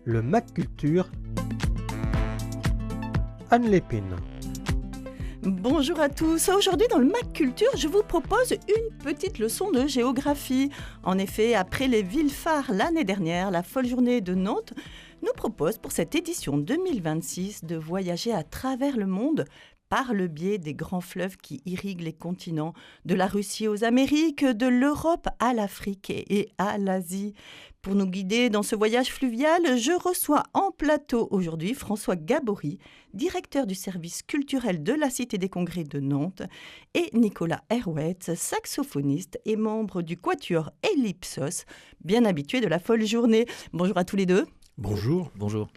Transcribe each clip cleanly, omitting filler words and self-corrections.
le MAC Culture, Anne Lépine. Bonjour à tous. Aujourd'hui dans le MAC Culture, je vous propose une petite leçon de géographie. En effet, après les villes phares l'année dernière, la folle journée de Nantes nous propose pour cette édition 2026 de voyager à travers le monde par le biais des grands fleuves qui irriguent les continents, de la Russie aux Amériques, de l'Europe à l'Afrique et à l'Asie. Pour nous guider dans ce voyage fluvial, je reçois en plateau aujourd'hui François Gabory, directeur du service culturel de la Cité des Congrès de Nantes, et Nicolas Herouet, saxophoniste et membre du quatuor Ellipsos, bien habitué de la folle journée. Bonjour à tous les deux. Bonjour. Bonjour.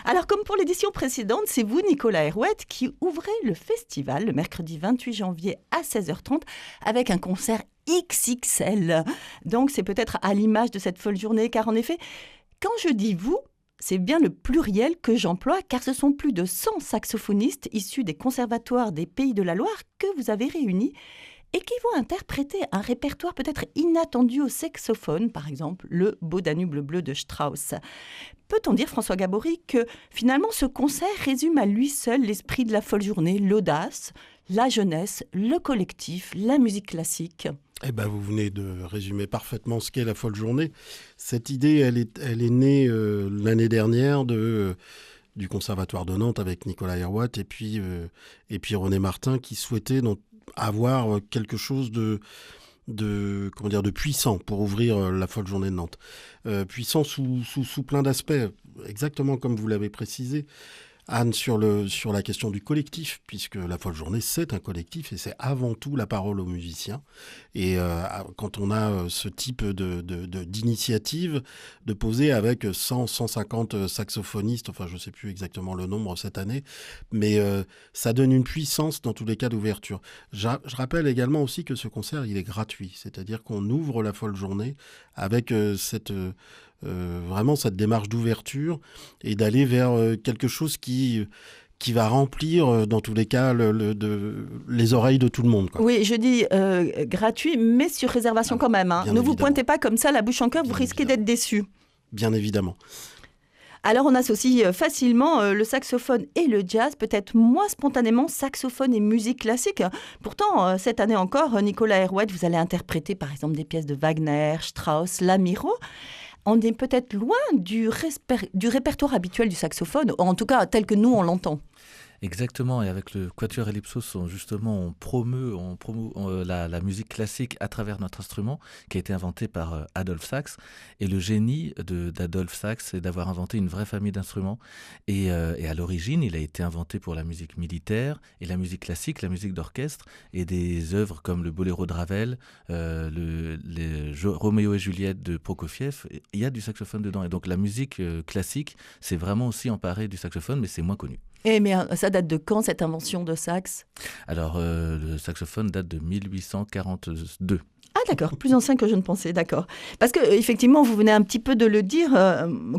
Alors, comme pour l'édition précédente, c'est vous, Nicolas Herouet, qui ouvrez le festival le mercredi 28 janvier à 16h30 avec un concert XXL. Donc, c'est peut-être à l'image de cette folle journée, car en effet, quand je dis vous, c'est bien le pluriel que j'emploie, car ce sont plus de 100 saxophonistes issus des conservatoires des Pays de la Loire que vous avez réunis et qui vont interpréter un répertoire peut-être inattendu au saxophone, par exemple le Beau Danube bleu de Strauss. Peut-on dire, François Gabory, que finalement ce concert résume à lui seul l'esprit de la folle journée, l'audace, la jeunesse, le collectif, la musique classique ? Eh ben, vous venez de résumer parfaitement ce qu'est la folle journée. Cette idée, elle est née l'année dernière du Conservatoire de Nantes avec Nicolas Herouet et puis René Martin qui souhaitait avoir quelque chose de puissant pour ouvrir la folle journée de Nantes. Puissant sous plein d'aspects, exactement comme vous l'avez précisé, Anne, sur la question du collectif, puisque la folle journée, c'est un collectif et c'est avant tout la parole aux musiciens. Et quand on a ce type d'initiative, de poser avec 150 saxophonistes, enfin je ne sais plus exactement le nombre cette année, mais ça donne une puissance dans tous les cas d'ouverture. Je rappelle également aussi que ce concert, il est gratuit, c'est-à-dire qu'on ouvre la folle journée avec vraiment cette démarche d'ouverture et d'aller vers quelque chose qui va remplir dans tous les cas les oreilles de tout le monde, quoi. Oui, je dis gratuit, mais sur réservation quand même. Hein. Ne vous pointez pas comme ça la bouche en cœur, vous risquez d'être déçus. Bien évidemment. Alors on associe facilement le saxophone et le jazz, peut-être moins spontanément saxophone et musique classique. Pourtant, cette année encore, Nicolas Herouet, vous allez interpréter par exemple des pièces de Wagner, Strauss, Lamiro. On est peut-être loin du répertoire habituel du saxophone, en tout cas tel que nous on l'entend. Exactement, et avec le Quatuor Ellipsos, on promeut la musique classique à travers notre instrument, qui a été inventé par Adolphe Sax. Et le génie d'Adolphe Sax, c'est d'avoir inventé une vraie famille d'instruments. Et à l'origine, il a été inventé pour la musique militaire et la musique classique, la musique d'orchestre, et des œuvres comme le Boléro de Ravel, Roméo et Juliette de Prokofiev. Il y a du saxophone dedans. Et donc la musique classique, c'est vraiment aussi emparé du saxophone, mais c'est moins connu. Mais ça date de quand, cette invention de sax ? Alors, le saxophone date de 1842. Ah d'accord, plus ancien que je ne pensais, d'accord. Parce que effectivement, vous venez un petit peu de le dire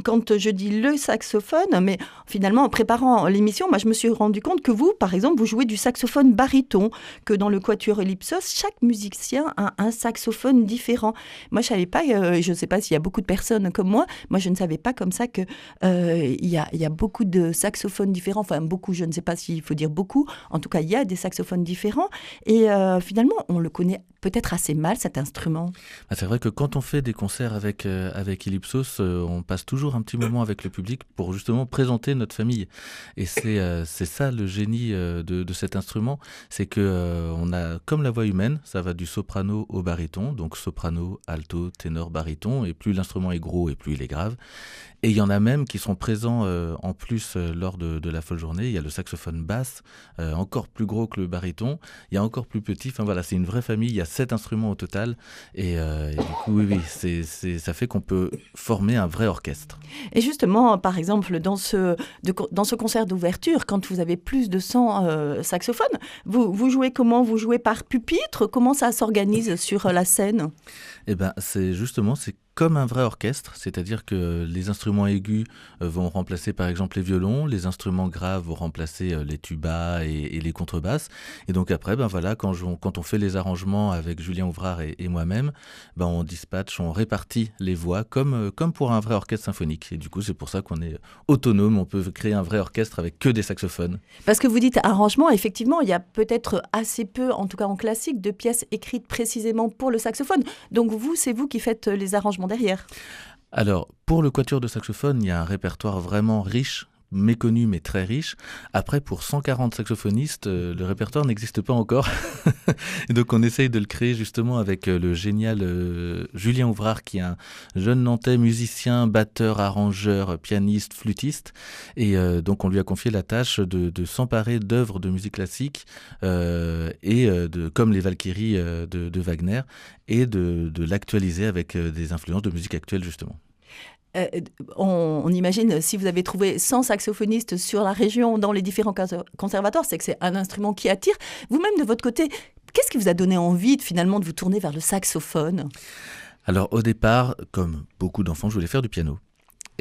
quand je dis le saxophone, mais finalement en préparant l'émission, moi je me suis rendu compte que vous, par exemple, vous jouez du saxophone baryton, que dans le Quatuor Ellipsos, chaque musicien a un saxophone différent. Moi je savais pas, je ne sais pas s'il y a beaucoup de personnes comme moi je ne savais pas comme ça que il y a beaucoup de saxophones différents, enfin beaucoup, je ne sais pas s'il faut dire beaucoup, en tout cas il y a des saxophones différents et finalement on le connaît peut-être assez mal cet instrument. C'est vrai que quand on fait des concerts avec Ellipsos, on passe toujours un petit moment avec le public pour justement présenter notre famille. Et c'est ça le génie de cet instrument, c'est que on a comme la voix humaine, ça va du soprano au baryton, donc soprano, alto, ténor, baryton, et plus l'instrument est gros et plus il est grave. Et il y en a même qui sont présents en plus lors de la folle journée. Il y a le saxophone basse, encore plus gros que le baryton. Il y a encore plus petit. Enfin voilà, c'est une vraie famille. Il y a 7 instruments au total. Et du coup, oui, ça fait qu'on peut former un vrai orchestre. Et justement, par exemple, dans ce concert d'ouverture, quand vous avez plus de 100 saxophones, vous jouez comment ? Vous jouez par pupitre ? Comment ça s'organise sur la scène ? Eh bien, c'est comme un vrai orchestre, c'est-à-dire que les instruments aigus vont remplacer par exemple les violons, les instruments graves vont remplacer les tubas et les contrebasses. Et donc après, quand on fait les arrangements avec Julien Ouvrard et moi-même, on dispatche, on répartit les voix comme pour un vrai orchestre symphonique. Et du coup, c'est pour ça qu'on est autonome, on peut créer un vrai orchestre avec que des saxophones. Parce que vous dites arrangement, effectivement, il y a peut-être assez peu, en tout cas en classique, de pièces écrites précisément pour le saxophone. Donc c'est vous qui faites les arrangements derrière. Alors, pour le quatuor de saxophone, il y a un répertoire vraiment riche, méconnu mais très riche. Après, pour 140 saxophonistes, le répertoire n'existe pas encore. Et donc on essaye de le créer justement avec le génial Julien Ouvrard, qui est un jeune Nantais musicien, batteur, arrangeur, pianiste, flûtiste. Et donc on lui a confié la tâche de s'emparer d'œuvres de musique classique comme les Valkyries de Wagner, et de l'actualiser avec des influences de musique actuelle justement. On imagine, si vous avez trouvé 100 saxophonistes sur la région, dans les différents conservatoires, c'est que c'est un instrument qui attire. Vous-même, de votre côté, qu'est-ce qui vous a donné envie finalement de vous tourner vers le saxophone ? Alors au départ, comme beaucoup d'enfants, je voulais faire du piano.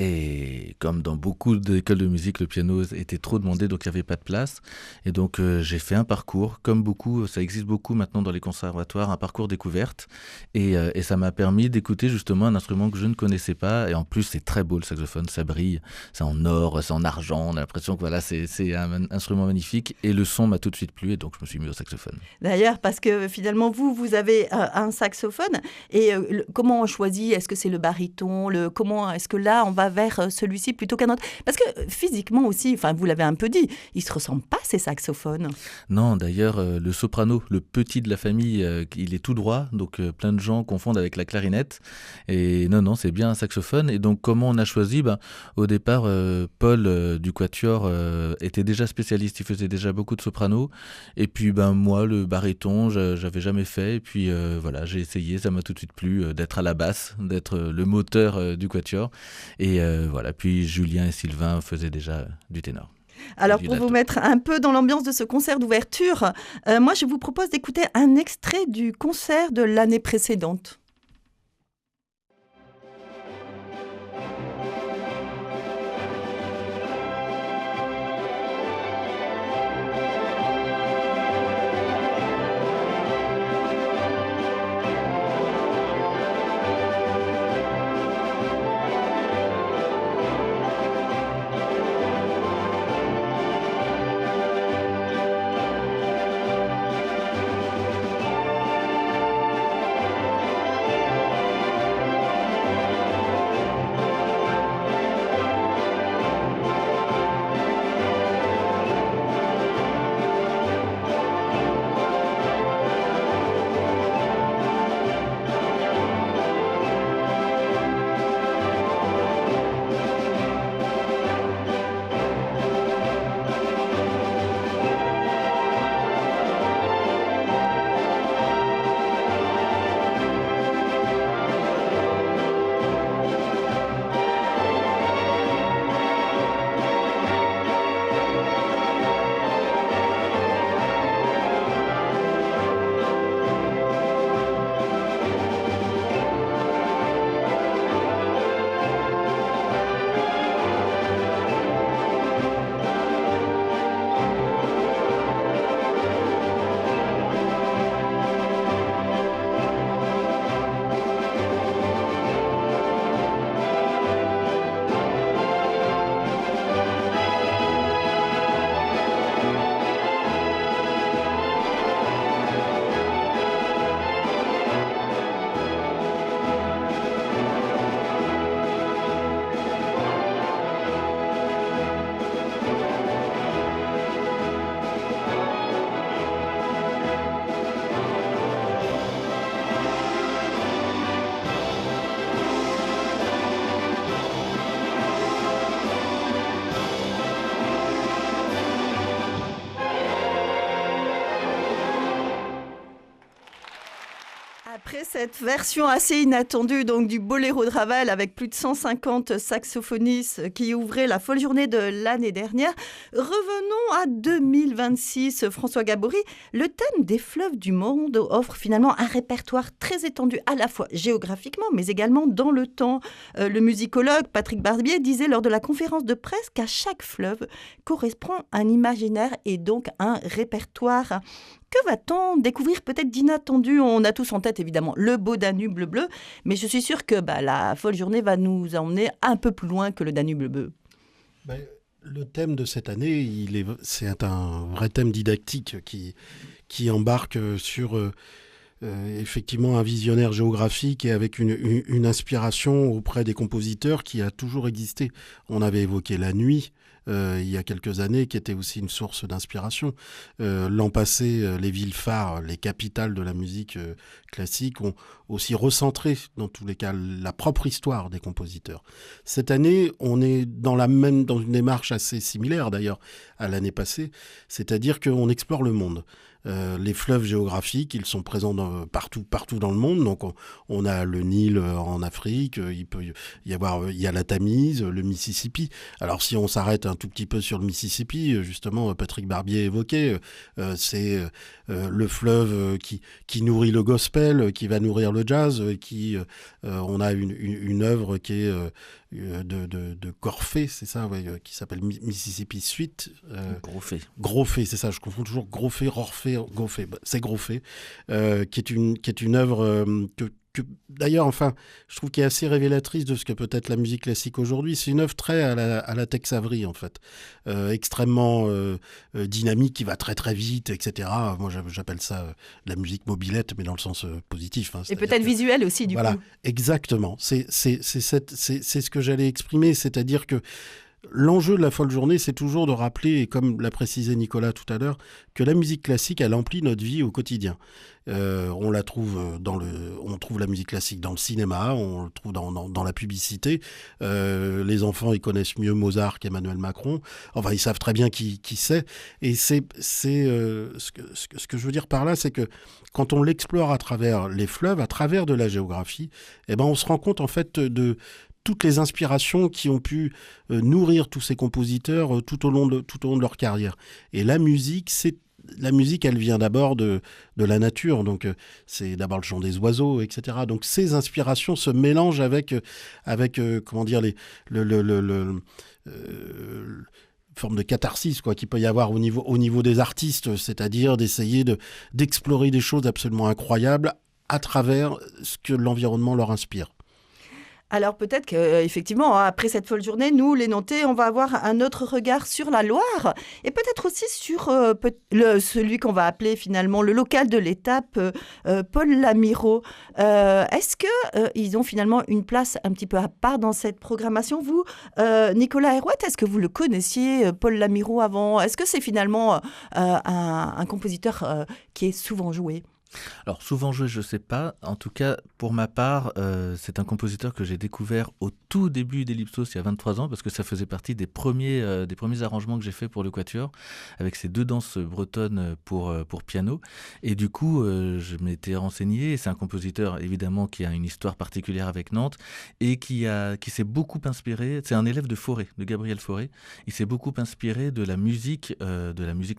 Et comme dans beaucoup d'écoles de musique, le piano était trop demandé, donc il n'y avait pas de place. Et donc j'ai fait un parcours, comme beaucoup, ça existe beaucoup maintenant dans les conservatoires, un parcours découverte. Et ça m'a permis d'écouter justement un instrument que je ne connaissais pas. Et en plus, c'est très beau le saxophone, ça brille, c'est en or, c'est en argent. On a l'impression que voilà, c'est un instrument magnifique. Et le son m'a tout de suite plu, et donc je me suis mis au saxophone. D'ailleurs, parce que finalement, vous avez un saxophone. Et comment on choisit ? Est-ce que c'est le baryton ? Comment est-ce que là, on va vers celui-ci plutôt qu'un autre? Parce que physiquement aussi, vous l'avez un peu dit, ils ne se ressemblent pas, ces saxophones. Non, d'ailleurs, le soprano, le petit de la famille, il est tout droit, donc plein de gens confondent avec la clarinette. Et non, c'est bien un saxophone. Et donc, comment on a choisi ? Au départ, Paul du Quatuor était déjà spécialiste, il faisait déjà beaucoup de soprano. Et puis, moi, le baryton, j'avais jamais fait. Et puis, voilà, j'ai essayé, ça m'a tout de suite plu d'être à la basse, d'être le moteur du Quatuor. Et voilà, puis Julien et Sylvain faisaient déjà du ténor. Alors, pour vous mettre un peu dans l'ambiance de ce concert d'ouverture, moi, je vous propose d'écouter un extrait du concert de l'année précédente. Après cette version assez inattendue donc du Boléro de Ravel avec plus de 150 saxophonistes qui ouvraient la folle journée de l'année dernière, revenons à 2026. François Gabory, le thème des fleuves du monde offre finalement un répertoire très étendu à la fois géographiquement mais également dans le temps. Le musicologue Patrick Barbier disait lors de la conférence de presse qu'à chaque fleuve correspond un imaginaire et donc un répertoire. Que va-t-on découvrir peut-être d'inattendu? On a tous en tête évidemment le beau Danube bleu, mais je suis sûre que la folle journée va nous emmener un peu plus loin que le Danube bleu. Le thème de cette année, c'est un vrai thème didactique qui embarque sur effectivement un visionnaire géographique et avec une inspiration auprès des compositeurs qui a toujours existé. On avait évoqué la nuit. Il y a quelques années, qui était aussi une source d'inspiration. L'an passé, les villes phares, les capitales de la musique classique ont aussi recentré, dans tous les cas, la propre histoire des compositeurs. Cette année, on est dans une démarche assez similaire d'ailleurs à l'année passée, c'est-à-dire qu'on explore le monde. Les fleuves géographiques, ils sont présents partout dans le monde. Donc on a le Nil en Afrique, il y a la Tamise, le Mississippi. Alors si on s'arrête un tout petit peu sur le Mississippi, justement Patrick Barbier évoquait, c'est le fleuve qui nourrit le gospel, qui va nourrir le jazz, on a une œuvre qui est de Corfée, c'est ça, ouais, qui s'appelle Mississippi Suite. Grofé, c'est ça, je confonds toujours Grofé, Rorfé, Grofé. C'est Grofé, qui est une œuvre que d'ailleurs, enfin, je trouve qu'elle est assez révélatrice de ce que peut être la musique classique aujourd'hui. C'est une œuvre très à la Tex Avery, en fait, extrêmement dynamique, qui va très très vite, etc. Moi, j'appelle ça la musique mobilette, mais dans le sens positif. Hein, et peut-être visuelle aussi, du coup. Voilà, exactement. C'est ce que j'allais exprimer, c'est-à-dire que l'enjeu de la folle journée, c'est toujours de rappeler, et comme l'a précisé Nicolas tout à l'heure, que la musique classique, elle emplit notre vie au quotidien. On trouve la musique classique dans le cinéma, on le trouve dans la publicité. Les enfants, ils connaissent mieux Mozart qu'Emmanuel Macron. Enfin, ils savent très bien qui c'est. Et ce que je veux dire par là, c'est que quand on l'explore à travers les fleuves, à travers de la géographie, on se rend compte en fait de toutes les inspirations qui ont pu nourrir tous ces compositeurs tout au long de leur carrière. Et la musique, elle vient d'abord de la nature, donc c'est d'abord le chant des oiseaux, etc. Donc ces inspirations se mélangent avec comment dire, forme de catharsis qu'il peut y avoir au niveau des artistes, c'est-à-dire d'essayer d'explorer des choses absolument incroyables à travers ce que l'environnement leur inspire. Alors peut-être qu'effectivement, après cette folle journée, nous, les Nantais, on va avoir un autre regard sur la Loire et peut-être aussi sur celui qu'on va appeler finalement le local de l'étape, Paul Lamiraud. Est-ce qu'ils ont finalement une place un petit peu à part dans cette programmation? Vous, Nicolas Herouet, est-ce que vous le connaissiez, Paul Lamiraud, avant? Est-ce que c'est finalement un compositeur qui est souvent joué? Alors souvent joué, je ne sais pas. En tout cas, pour ma part, c'est un compositeur que j'ai découvert au tout début d'Ellipsos, il y a 23 ans, parce que ça faisait partie des premiers arrangements que j'ai fait pour le Quatuor, avec ces 2 danses bretonnes pour piano. Et du coup, je m'étais renseigné. C'est un compositeur, évidemment, qui a une histoire particulière avec Nantes et qui s'est beaucoup inspiré. C'est un élève de Gabriel Fauré. Il s'est beaucoup inspiré de la musique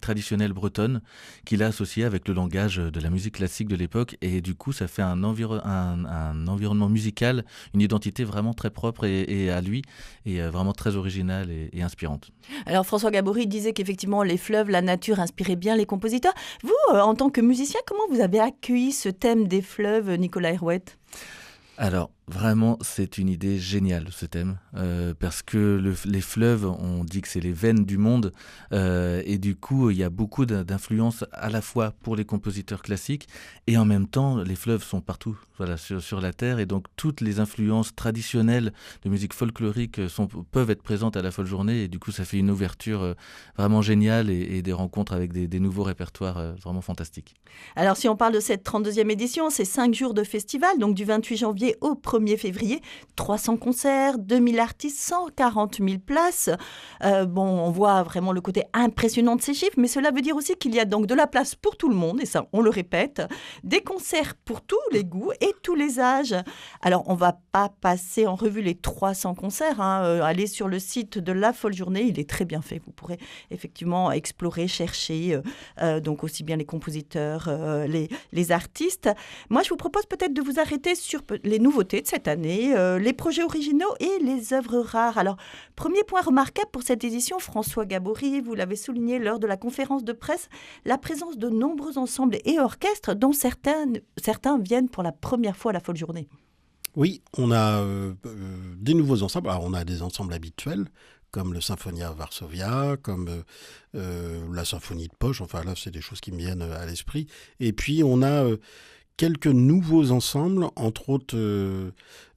traditionnelle bretonne qu'il a associée avec le langage de la musique classique de l'époque, et du coup ça fait un environnement musical, une identité vraiment très propre et à lui, et vraiment très originale et inspirante. Alors François Gabory disait qu'effectivement les fleuves, la nature inspiraient bien les compositeurs. Vous, en tant que musicien, comment vous avez accueilli ce thème des fleuves, Nicolas Herouet ? Alors, vraiment, c'est une idée géniale, ce thème, parce que les fleuves, on dit que c'est les veines du monde, et du coup, il y a beaucoup d'influences à la fois pour les compositeurs classiques, et en même temps, les fleuves sont partout sur la Terre, et donc toutes les influences traditionnelles de musique folklorique peuvent être présentes à la folle journée, et du coup, ça fait une ouverture vraiment géniale, et des rencontres avec des nouveaux répertoires vraiment fantastiques. Alors, si on parle de cette 32e édition, c'est 5 jours de festival, donc du 28 janvier au 1er février. 300 concerts, 2000 artistes, 140 000 places. On voit vraiment le côté impressionnant de ces chiffres, mais cela veut dire aussi qu'il y a donc de la place pour tout le monde, et ça, on le répète. Des concerts pour tous les goûts et tous les âges. Alors, on ne va pas passer en revue les 300 concerts. Allez sur le site de La Folle Journée, il est très bien fait. Vous pourrez effectivement explorer, chercher, donc aussi bien les compositeurs, les artistes. Moi, je vous propose peut-être de vous arrêter sur les nouveautés de cette année, les projets originaux et les œuvres rares. Alors, premier point remarquable pour cette édition, François Gabory, vous l'avez souligné lors de la conférence de presse, la présence de nombreux ensembles et orchestres dont certains viennent pour la première fois à La Folle Journée. Oui, on a des nouveaux ensembles. Alors, on a des ensembles habituels, comme le Symphonia Varsovia, comme la Symphonie de Poche. Enfin, là, c'est des choses qui me viennent à l'esprit. Et puis, on a quelques nouveaux ensembles, entre autres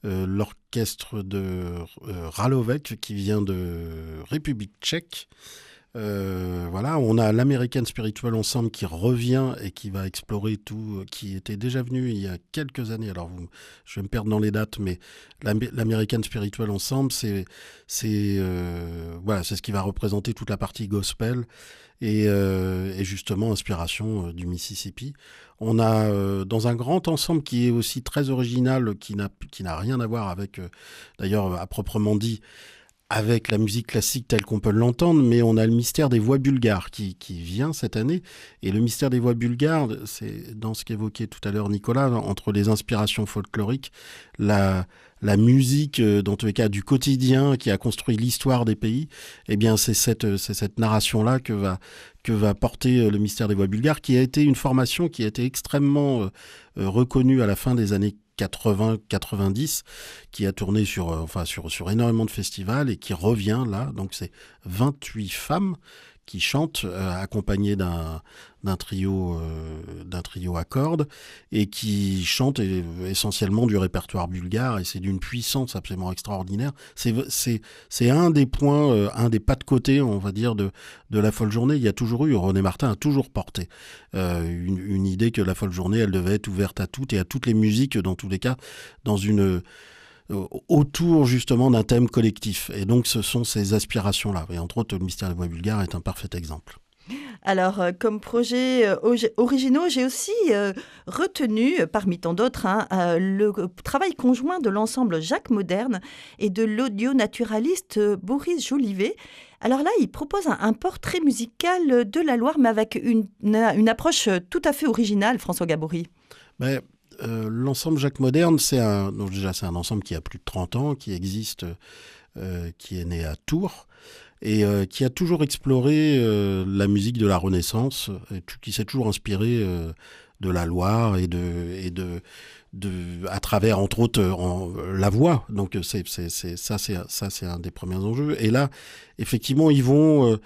l'orchestre de Ralovec, qui vient de République tchèque. Voilà, on a l'American Spiritual Ensemble qui revient et qui va explorer tout, qui était déjà venu il y a quelques années. Alors, je vais me perdre dans les dates, mais l'American Spiritual Ensemble, c'est ce qui va représenter toute la partie gospel et justement inspiration du Mississippi. On a dans un grand ensemble qui est aussi très original, qui n'a rien à voir avec, d'ailleurs à proprement dit, avec la musique classique telle qu'on peut l'entendre, mais on a le mystère des voix bulgares qui vient cette année. Et le mystère des voix bulgares, c'est dans ce qu'évoquait tout à l'heure Nicolas, entre les inspirations folkloriques, la musique, dans tous les cas, du quotidien qui a construit l'histoire des pays, eh bien, c'est cette narration-là que va porter le mystère des voix bulgares, qui a été une formation qui a été extrêmement reconnue à la fin des années 80-90, qui a tourné sur énormément de festivals et qui revient là. Donc c'est 28 femmes qui chantent accompagnées d'un trio à cordes et qui chantent essentiellement du répertoire bulgare, et c'est d'une puissance absolument extraordinaire. C'est un des points, un des pas de côté, on va dire, de La Folle Journée. Il y a toujours eu, René Martin a toujours porté une idée que La Folle Journée, elle devait être ouverte à toutes et à toutes les musiques, dans tous les cas, autour justement d'un thème collectif. Et donc ce sont ces aspirations-là. Et entre autres, le mystère des voix bulgares est un parfait exemple. Alors, comme projet originaux, j'ai aussi retenu, parmi tant d'autres, le travail conjoint de l'ensemble Jacques Moderne et de l'audio-naturaliste Boris Jolivet. Alors là, il propose un portrait musical de la Loire, mais avec une approche tout à fait originale, François Gabory. L'ensemble Jacques Moderne, c'est un ensemble qui a plus de 30 ans, qui existe, qui est né à Tours, et qui a toujours exploré la musique de la Renaissance, qui s'est toujours inspiré de la Loire et à travers, entre autres, la voix. Donc c'est un des premiers enjeux. Et là, effectivement, ils vont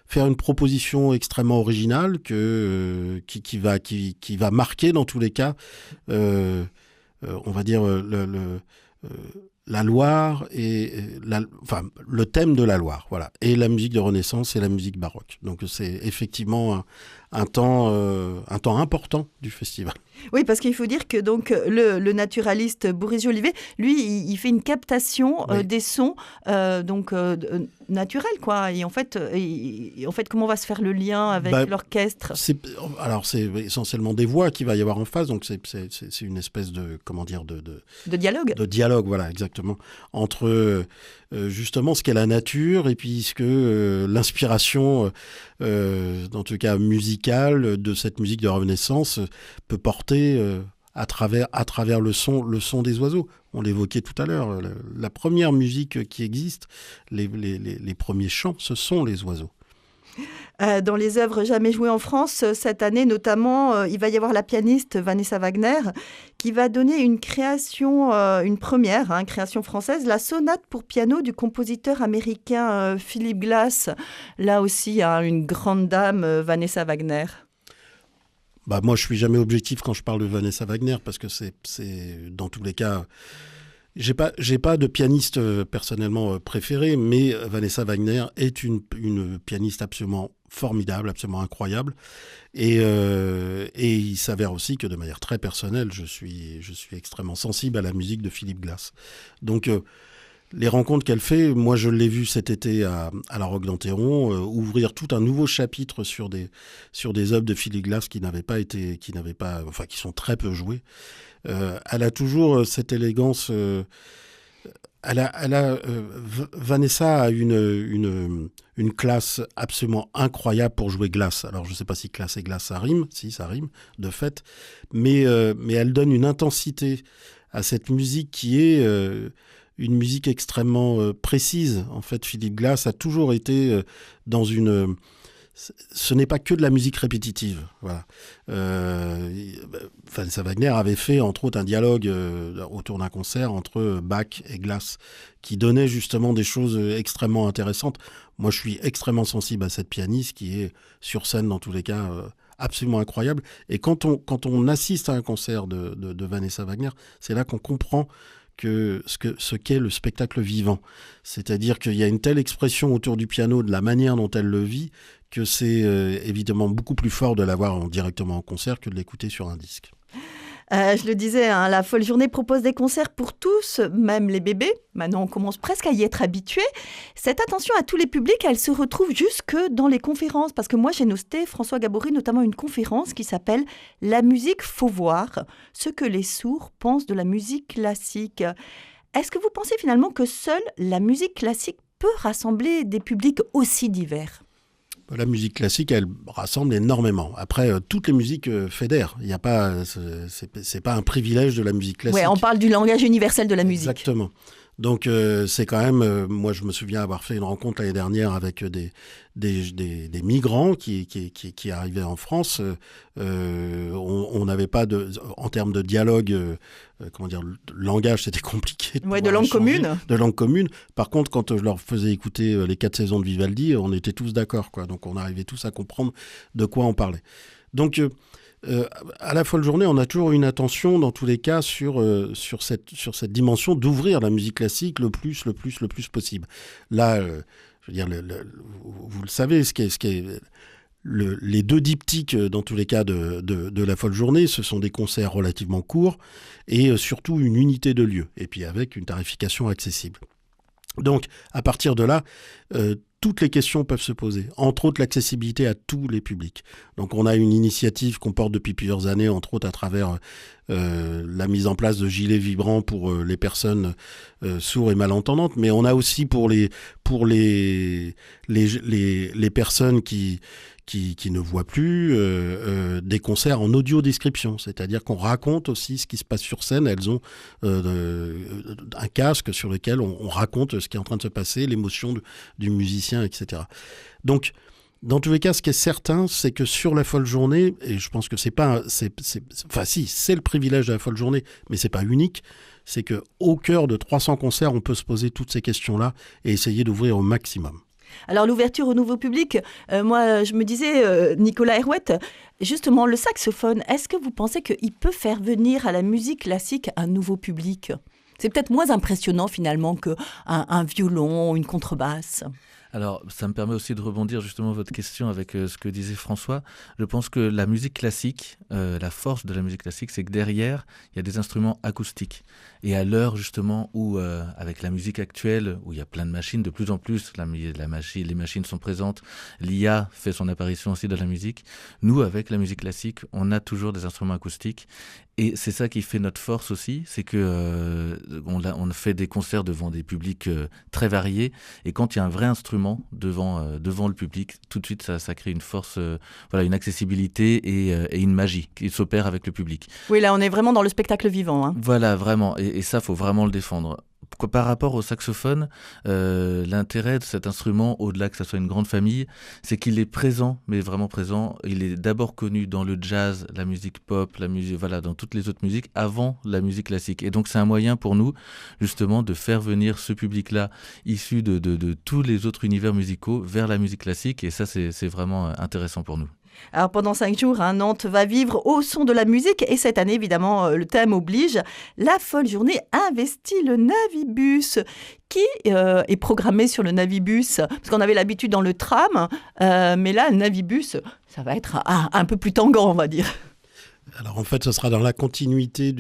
faire une proposition extrêmement originale qui va marquer dans tous les cas, on va dire, la Loire et le thème de la Loire, voilà, et la musique de Renaissance et la musique baroque. Donc c'est effectivement un temps important du festival. Oui, parce qu'il faut dire que donc le naturaliste Boris Jolivet, lui, il fait une captation des sons naturels, quoi. Et en fait, comment va se faire le lien avec l'orchestre ? C'est essentiellement des voix qu'il va y avoir en face, donc c'est une espèce de, comment dire, de dialogue. De dialogue, voilà, exactement, entre justement ce qu'est la nature et puis ce que l'inspiration, en tout cas musicale, de cette musique de Renaissance peut porter à travers le son des oiseaux. On l'évoquait tout à l'heure, la première musique qui existe, les premiers chants, ce sont les oiseaux. Dans les œuvres jamais jouées en France, cette année notamment, il va y avoir la pianiste Vanessa Wagner qui va donner une création, une première création française, la sonate pour piano du compositeur américain Philip Glass. Là aussi, une grande dame, Vanessa Wagner. Moi, je suis jamais objectif quand je parle de Vanessa Wagner, parce que c'est dans tous les cas J'ai pas de pianiste personnellement préféré, mais Vanessa Wagner est une pianiste absolument formidable, absolument incroyable. Et il s'avère aussi que de manière très personnelle, je suis extrêmement sensible à la musique de Philip Glass. Donc les rencontres qu'elle fait, moi je l'ai vu cet été à la Roque d'Enterron, ouvrir tout un nouveau chapitre sur des œuvres de Philip Glass qui sont très peu jouées. Elle a toujours cette élégance. Vanessa a une classe absolument incroyable pour jouer Glass. Alors je ne sais pas si classe et glace ça rime, si ça rime de fait, mais elle donne une intensité à cette musique qui est une musique extrêmement précise. En fait, Philip Glass a toujours été dans une... Ce n'est pas que de la musique répétitive. Voilà. Vanessa Wagner avait fait, entre autres, un dialogue autour d'un concert entre Bach et Glass, qui donnait justement des choses extrêmement intéressantes. Moi, je suis extrêmement sensible à cette pianiste qui est sur scène, dans tous les cas, absolument incroyable. Et quand on assiste à un concert de Vanessa Wagner, c'est là qu'on comprend ce qu'est le spectacle vivant. C'est-à-dire qu'il y a une telle expression autour du piano, de la manière dont elle le vit, que c'est évidemment beaucoup plus fort de l'avoir directement en concert que de l'écouter sur un disque. Je le disais, la Folle Journée propose des concerts pour tous, même les bébés. Maintenant, on commence presque à y être habitué. Cette attention à tous les publics, elle se retrouve jusque dans les conférences. Parce que moi, j'ai noté, François Gabory, notamment une conférence qui s'appelle « La musique faut voir, ce que les sourds pensent de la musique classique ». Est-ce que vous pensez finalement que seule la musique classique peut rassembler des publics aussi divers ? La musique classique, elle rassemble énormément. Après, toutes les musiques fédèrent. Il y a pas, c'est pas un privilège de la musique classique. Ouais, on parle du langage universel de la musique. Exactement. Donc c'est quand même, moi je me souviens avoir fait une rencontre l'année dernière avec des migrants qui arrivaient en France. On n'avait pas en termes de dialogue, le langage c'était compliqué. De langue commune. De langue commune. Par contre, quand je leur faisais écouter les 4 saisons de Vivaldi, on était tous d'accord, quoi. Donc on arrivait tous à comprendre de quoi on parlait. Donc à la Folle Journée, on a toujours une attention, dans tous les cas, sur cette dimension d'ouvrir la musique classique le plus possible. Là, je veux dire, vous le savez, les 2 diptyques, dans tous les cas, de la Folle Journée, ce sont des concerts relativement courts et surtout une unité de lieu, et puis avec une tarification accessible. Donc, à partir de là, toutes les questions peuvent se poser, entre autres l'accessibilité à tous les publics. Donc on a une initiative qu'on porte depuis plusieurs années, entre autres à travers la mise en place de gilets vibrants pour les personnes sourdes et malentendantes, mais on a aussi pour les personnes qui ne voient plus, des concerts en audio-description. C'est-à-dire qu'on raconte aussi ce qui se passe sur scène. Elles ont un casque sur lequel on raconte ce qui est en train de se passer, l'émotion du musicien, etc. Donc, dans tous les cas, ce qui est certain, c'est que sur la Folle Journée, et je pense que c'est le privilège de la Folle Journée, mais c'est pas unique, c'est qu'au cœur de 300 concerts, on peut se poser toutes ces questions-là et essayer d'ouvrir au maximum. Alors l'ouverture au nouveau public, moi je me disais, Nicolas Herouet, justement le saxophone, est-ce que vous pensez qu'il peut faire venir à la musique classique un nouveau public ? C'est peut-être moins impressionnant finalement qu'un violon ou une contrebasse. Alors, ça me permet aussi de rebondir justement votre question avec ce que disait François. Je pense que la musique classique, la force de la musique classique, c'est que derrière, il y a des instruments acoustiques. Et à l'heure justement où, avec la musique actuelle, où il y a plein de machines, de plus en plus, les machines sont présentes, l'IA fait son apparition aussi dans la musique. Nous, avec la musique classique, on a toujours des instruments acoustiques. Et c'est ça qui fait notre force aussi, c'est que on fait des concerts devant des publics très variés. Et quand il y a un vrai instrument devant le public, tout de suite ça crée une force, une accessibilité et une magie qui s'opère avec le public. Oui, là on est vraiment dans le spectacle vivant. Hein. Voilà, vraiment, et ça faut vraiment le défendre. Par rapport au saxophone, l'intérêt de cet instrument, au-delà que ça soit une grande famille, c'est qu'il est présent, mais vraiment présent. Il est d'abord connu dans le jazz, la musique pop, la musique, dans toutes les autres musiques, avant la musique classique. Et donc c'est un moyen pour nous, justement, de faire venir ce public-là, issu de tous les autres univers musicaux, vers la musique classique. Et ça, c'est vraiment intéressant pour nous. Alors pendant 5 jours, Nantes va vivre au son de la musique et cette année, évidemment, le thème oblige. La folle journée investit le Navibus qui est programmé sur le Navibus, parce qu'on avait l'habitude dans le tram, mais là, le Navibus, ça va être un peu plus tangant, on va dire. Alors en fait, ce sera dans la continuité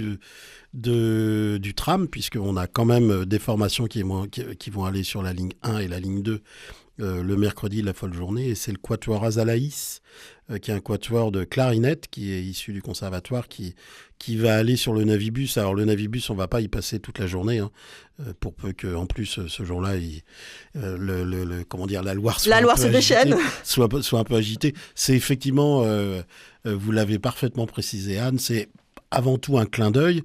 du tram, puisqu'on a quand même des formations qui vont aller sur la ligne 1 et la ligne 2 le mercredi de la folle journée, et c'est le quatuor Azalaïs, qui est un quatuor de clarinette qui est issu du conservatoire, qui va aller sur le Navibus. Alors le Navibus, on ne va pas y passer toute la journée, pour peu qu'en plus ce jour-là, la Loire se déchaîne, soit un peu agitée. C'est effectivement, vous l'avez parfaitement précisé Anne, c'est avant tout un clin d'œil,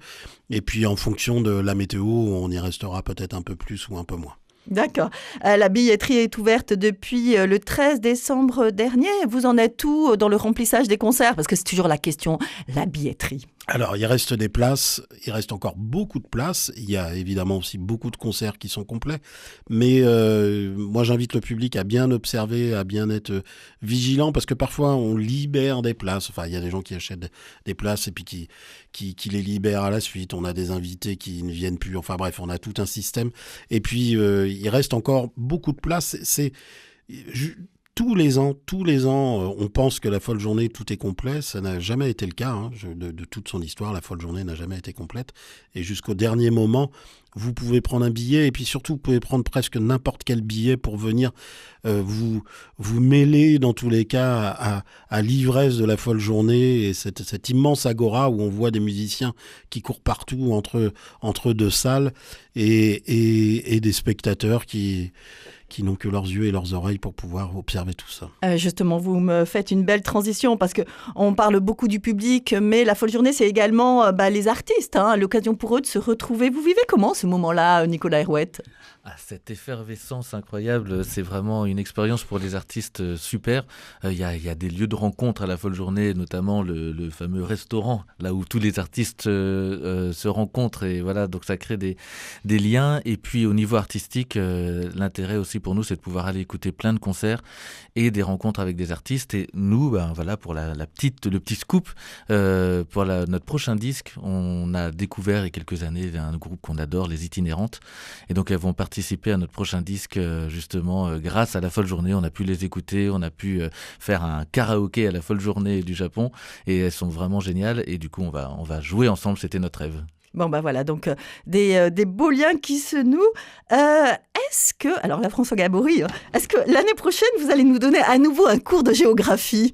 et puis en fonction de la météo, on y restera peut-être un peu plus ou un peu moins. D'accord. La billetterie est ouverte depuis le 13 décembre dernier. Vous en êtes où dans le remplissage des concerts? Parce que c'est toujours la question, la billetterie. Alors, il reste des places, il reste encore beaucoup de places. Il y a évidemment aussi beaucoup de concerts qui sont complets. Mais moi, j'invite le public à bien observer, à bien être vigilant, parce que parfois, on libère des places. Enfin, il y a des gens qui achètent des places et puis qui les libèrent à la suite. On a des invités qui ne viennent plus. Enfin bref, on a tout un système. Et puis, il reste encore beaucoup de places. Tous les ans, on pense que la folle journée, tout est complet. Ça n'a jamais été le cas. De toute son histoire, la folle journée n'a jamais été complète. Et jusqu'au dernier moment, vous pouvez prendre un billet. Et puis surtout, vous pouvez prendre presque n'importe quel billet pour venir vous mêler, dans tous les cas, à l'ivresse de la folle journée. Et cette immense agora où on voit des musiciens qui courent partout entre deux salles et des spectateurs qui n'ont que leurs yeux et leurs oreilles pour pouvoir observer tout ça. Justement, vous me faites une belle transition parce qu'on parle beaucoup du public, mais la folle journée, c'est également les artistes, l'occasion pour eux de se retrouver. Vous vivez comment ce moment-là, Nicolas Herouette ? Cette effervescence incroyable, c'est vraiment une expérience pour les artistes super. Il y a des lieux de rencontre à la folle journée, notamment le fameux restaurant, là où tous les artistes se rencontrent. Et voilà, donc ça crée des liens. Et puis au niveau artistique, l'intérêt aussi pour nous, c'est de pouvoir aller écouter plein de concerts et des rencontres avec des artistes. Et nous, pour le petit scoop, pour notre prochain disque, on a découvert il y a quelques années un groupe qu'on adore, les Itinérantes. Et donc elles vont participer à notre prochain disque, justement, grâce à la folle journée. On a pu les écouter, on a pu faire un karaoké à la folle journée du Japon. Et elles sont vraiment géniales. Et du coup, on va jouer ensemble, c'était notre rêve. Bon, voilà, donc des beaux liens qui se nouent. Est-ce que, alors là, François Gabory, est-ce que l'année prochaine, vous allez nous donner à nouveau un cours de géographie ?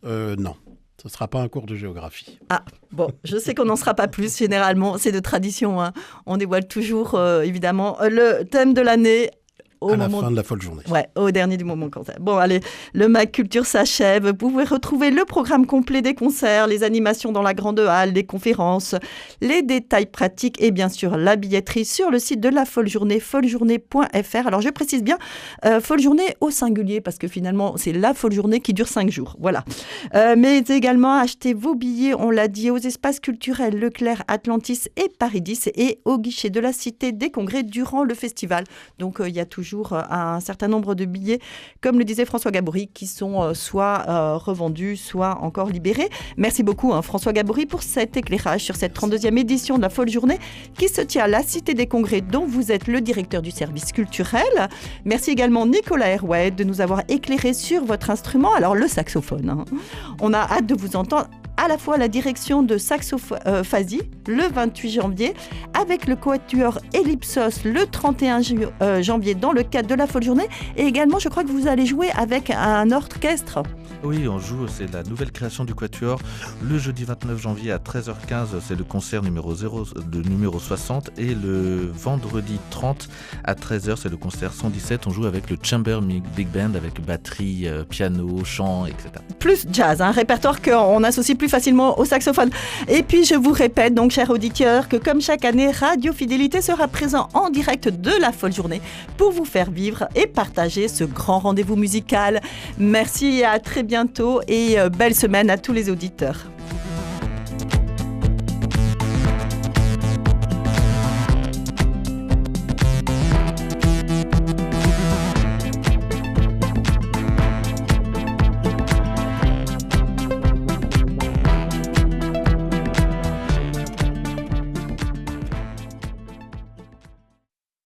Non, ce ne sera pas un cours de géographie. Ah, bon, je sais qu'on n'en sera pas plus, généralement, c'est de tradition. On dévoile toujours, évidemment, le thème de l'année. La fin de la folle journée. Ouais, au dernier du moment concert. Bon, allez, le Mac Culture s'achève. Vous pouvez retrouver le programme complet des concerts, les animations dans la grande halle, les conférences, les détails pratiques et bien sûr la billetterie sur le site de la Folle Journée, follejournée.fr. Alors, je précise bien, Folle Journée au singulier parce que finalement, c'est la Folle Journée qui dure 5 jours. Voilà. Mais également, achetez vos billets, on l'a dit, aux espaces culturels Leclerc, Atlantis et Paris 10 et au guichet de la Cité des Congrès durant le festival. Donc, il y a toujours un certain nombre de billets, comme le disait François Gabory, qui sont soit revendus, soit encore libérés. Merci beaucoup François Gabory pour cet éclairage sur cette 32e édition de la Folle Journée qui se tient à la Cité des Congrès dont vous êtes le directeur du service culturel. Merci également Nicolas Herouette de nous avoir éclairé sur votre instrument, alors le saxophone. On a hâte de vous entendre à la fois à la direction de Saxophasie le 28 janvier avec le quatuor Ellipsos le 31 janvier dans le cadre de la Folle Journée et également je crois que vous allez jouer avec un orchestre. Oui, on joue, c'est la nouvelle création du quatuor le jeudi 29 janvier à 13h15, c'est le concert numéro 60 et le vendredi 30 à 13h c'est le concert 117, on joue avec le Chamber Big Band avec batterie, piano, chant, etc. Plus jazz, un répertoire qu'on associe plus facilement au saxophone. Et puis je vous répète donc chers auditeurs que comme chaque année Radio Fidélité sera présent en direct de la Folle Journée pour vous faire vivre et partager ce grand rendez-vous musical. Merci et à très bientôt et belle semaine à tous les auditeurs.